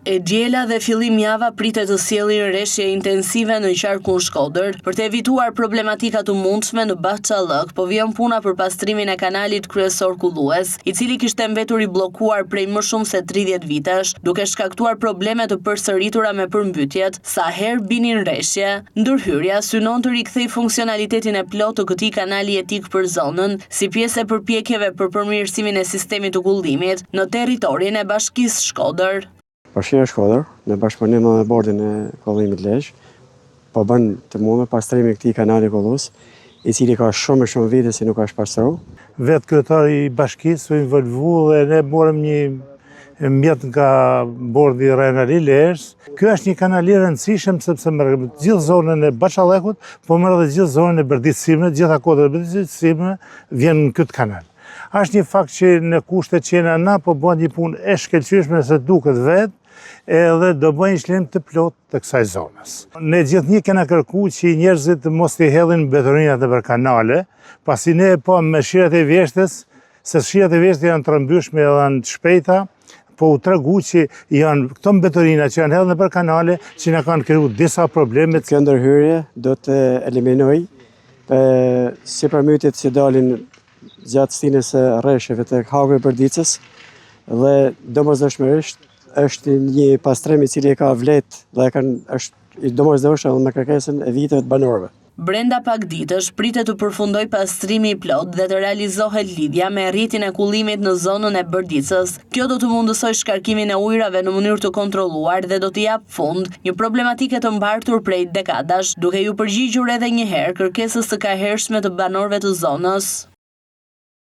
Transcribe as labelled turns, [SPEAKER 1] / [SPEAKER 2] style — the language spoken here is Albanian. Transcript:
[SPEAKER 1] E diela dhe fillim java pritet të sjellë rreshje intensive në qarkun Shkodër për të evituar problematika të mundshme në Bahçallëk, po vjen puna për pastrimin e kanalit kryesor kullues, i cili kishte mbetur i bllokuar prej më shumë se 30 vitesh, duke shkaktuar probleme të përsëritura me përmbytjet, sa herë binin rreshje. Ndërhyrja synon të rikthejë funksionalitetin e plotë të këtij kanali etik për zonën, si pjesë e përpjekjeve për përmirësimin e sistemit të kullimit në territorin e Bashkisë Shkodër.
[SPEAKER 2] Bashkia Shkodër, në bashkëpunim me bordin e kollimit Lezhë, po bën të mundur pastrimin e këtij kanali kollus, i cili ka shumë vite si nuk është pastruar.
[SPEAKER 3] Vetë kryetari i bashkisë u involvu dhe ne morëm një mjet nga bordi rajonal i Lezhës. Ky është një kanal i rëndësishëm sepse merr gjithë zonën e Bahçallëkut, po merr edhe gjithë zonën e Berditësimit, gjitha kodrat e Berditësimit vjen në këtë kanal. Është një fakt që në kushtet që jena na po bën një punë e shkëlqyeshme se duket vetë, edhe do bëjnë një shlim të plot të kësaj zonës. Ne gjithnjë kena kërkuar që njerëzit mos t'i hedhin betoninat nëpër kanale, pasi ne po me shirat e vjeshtës, se shirat e vjeshtës janë të rëmbyshme dhe janë të shpejta, po u tregu që janë këto betonina që janë hedhur nëpër kanale që na kanë krijuar disa probleme.
[SPEAKER 2] Kjo ndërhyrje do të eliminoj sipërmbytjet që dalin gjatë stinës së rreshjeve të haku i Berdicës dhe domosdoshmërisht është një pastrim i cili ka vlet dhe është i domosdoshëm me kërkesën e viteve të banorëve.
[SPEAKER 1] Brenda pak ditësh pritet të përfundoj pastrimi i plot dhe të realizohet lidhja me rrjetin e kullimit në zonën e Berdicës. Kjo do të mundësoj shkarkimin e ujrave në mënyrë të kontrolluar dhe do të jap fund një problematike të mbartur prej dekadash, duke ju përgjigjur edhe një herë kërkesës së kahershme të banorëve të zonës.